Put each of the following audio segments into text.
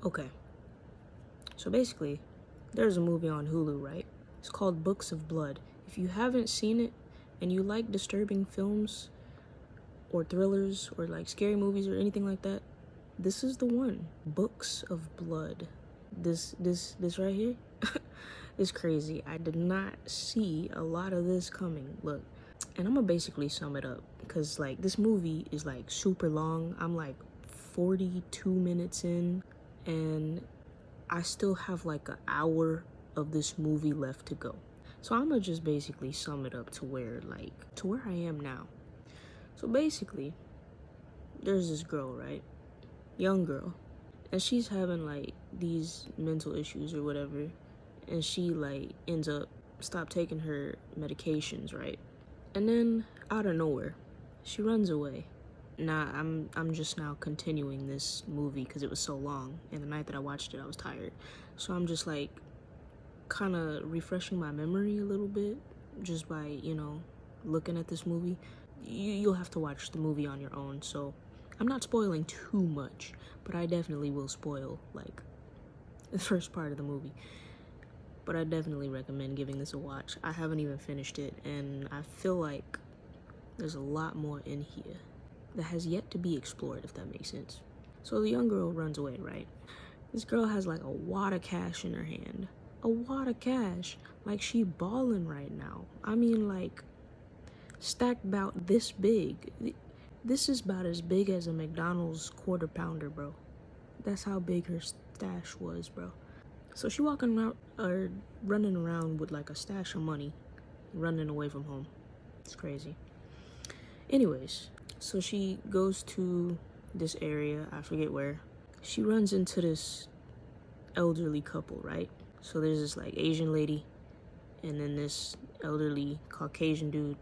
Okay, so basically, there's a movie on Hulu, right? It's called Books of Blood. If you haven't seen it and you like disturbing films or thrillers or like scary movies or anything like that, this is the one. Books of Blood. This right here is crazy. I did not see a lot of this coming. Look, and I'm gonna basically sum it up because like this movie is like super long. I'm like 42 minutes in and I still have like an hour of this movie left to go. So I'm gonna just basically sum it up to where I am now. So basically, there's this girl, right? Young girl. And she's having like these mental issues or whatever. And she like ends up stop taking her medications, right? And then out of nowhere, she runs away. Nah, I'm just now continuing this movie because it was so long, and the night that I watched it, I was tired. So I'm just like kind of refreshing my memory a little bit just by, looking at this movie. You'll have to watch the movie on your own, so I'm not spoiling too much, but I definitely will spoil like the first part of the movie. But I definitely recommend giving this a watch. I haven't even finished it, and I feel like there's a lot more in here that has yet to be explored, if that makes sense. So the young girl runs away, right? This girl has like a wad of cash in her hand. A wad of cash. Like she balling right now. I mean like stacked about this big. This is about as big as a McDonald's quarter pounder, bro. That's how big her stash was, bro. So she walking around or running around with like a stash of money, running away from home. It's crazy. Anyways, so she goes to this area, I forget where. She runs into this elderly couple, right? So there's this like Asian lady and then this elderly Caucasian dude.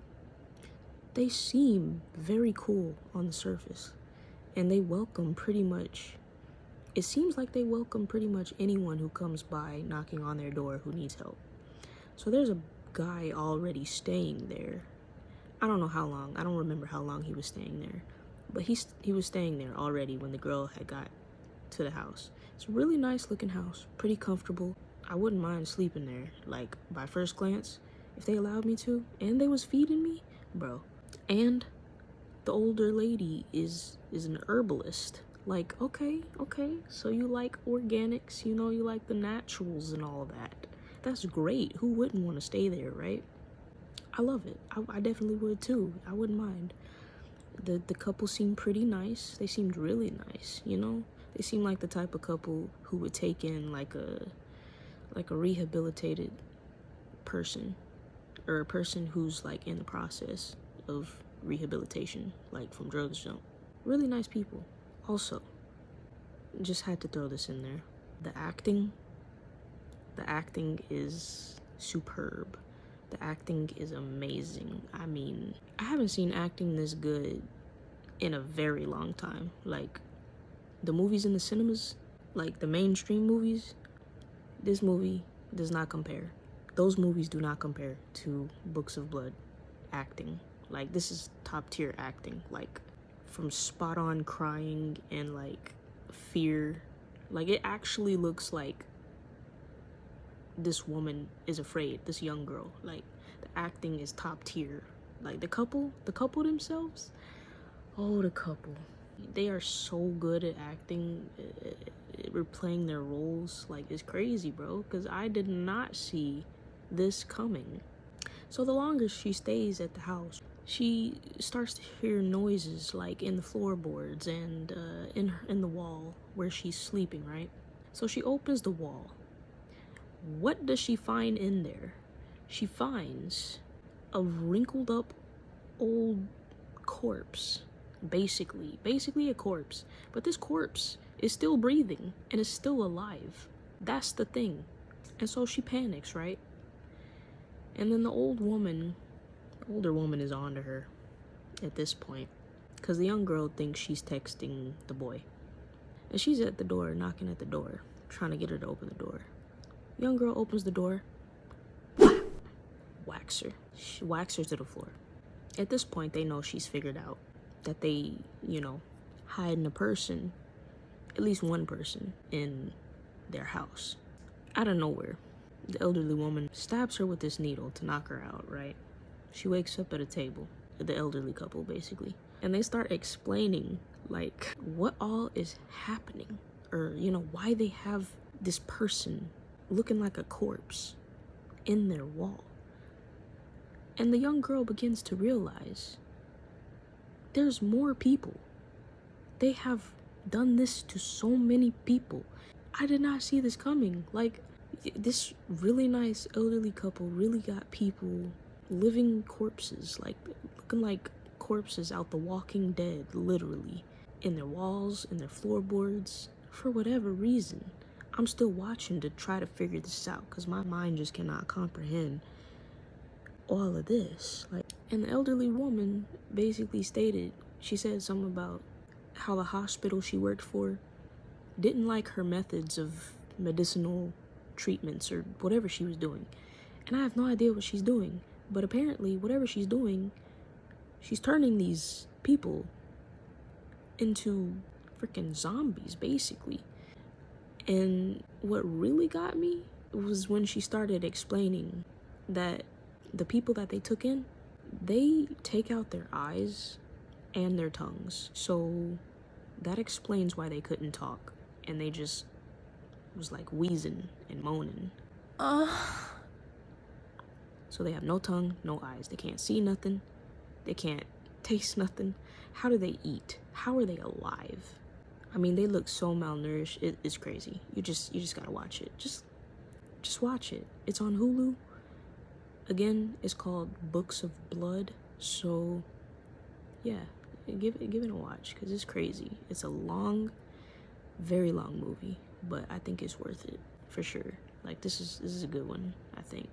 They seem very cool on the surface, and they welcome pretty much, it seems like they welcome pretty much anyone who comes by knocking on their door who needs help. So there's a guy already staying there. I don't know how long. I don't remember how long he was staying there. But he was staying there already when the girl had got to the house. It's a really nice looking house. Pretty comfortable. I wouldn't mind sleeping there. Like, by first glance, if they allowed me to. And they was feeding me. Bro. And the older lady is an herbalist. Like, okay. So you like organics. You like the naturals and all that. That's great. Who wouldn't want to stay there, right? I love it. I definitely would too. I wouldn't mind. The couple seemed pretty nice. They seemed really nice, They seemed like the type of couple who would take in like a rehabilitated person, or a person who's like in the process of rehabilitation, like from drugs. Really nice people. Also, just had to throw this in there. The acting is superb. The acting is amazing. I mean, I haven't seen acting this good in a very long time. Like, the movies in the cinemas, like the mainstream movies, this movie does not compare. Those movies do not compare to Books of Blood acting. Like, this is top tier acting. Like, from spot on crying and like fear. Like, it actually looks like this woman is afraid, this young girl. Like, the acting is top tier. Like, the couple themselves, the couple, they are so good at acting, replaying their roles. Like, it's crazy, bro, because I did not see this coming. So the longer she stays at the house, she starts to hear noises like in the floorboards and in the wall where she's sleeping, right? So she opens the wall. What does she find in there? She finds a wrinkled up old corpse. Basically a corpse. But this corpse is still breathing and is still alive. That's the thing. And so she panics, right? And then the older woman is on to her at this point, because the young girl thinks she's texting the boy. And she's at the door, knocking at the door, trying to get her to open the door. Young girl opens the door, whacks her. She whacks her to the floor. At this point, they know she's figured out that they, hiding a person at least one person in their house. Out of nowhere, the elderly woman stabs her with this needle to knock her out, right? She wakes up at a table, the elderly couple basically, and they start explaining like what all is happening, or why they have this person looking like a corpse in their wall. And the young girl begins to realize there's more people. They have done this to so many people. I did not see this coming. Like, this really nice elderly couple really got people living corpses, like looking like corpses out The Walking Dead, literally, in their walls, in their floorboards. For whatever reason, I'm still watching to try to figure this out because my mind just cannot comprehend all of this. Like, and the elderly woman basically stated, she said something about how the hospital she worked for didn't like her methods of medicinal treatments or whatever she was doing. And I have no idea what she's doing, but apparently whatever she's doing, she's turning these people into freaking zombies, basically. And what really got me was when she started explaining that the people that they took in, they take out their eyes and their tongues. So that explains why they couldn't talk. And they just was like wheezing and moaning. So they have no tongue, no eyes. They can't see nothing. They can't taste nothing. How do they eat? How are they alive? I mean, they look so malnourished. It's crazy. You just gotta watch it. Just watch it. It's on Hulu. Again, it's called Books of Blood. So yeah, give it a watch because it's crazy. It's a long, very long movie, but I think it's worth it for sure. Like, this is a good one, I think.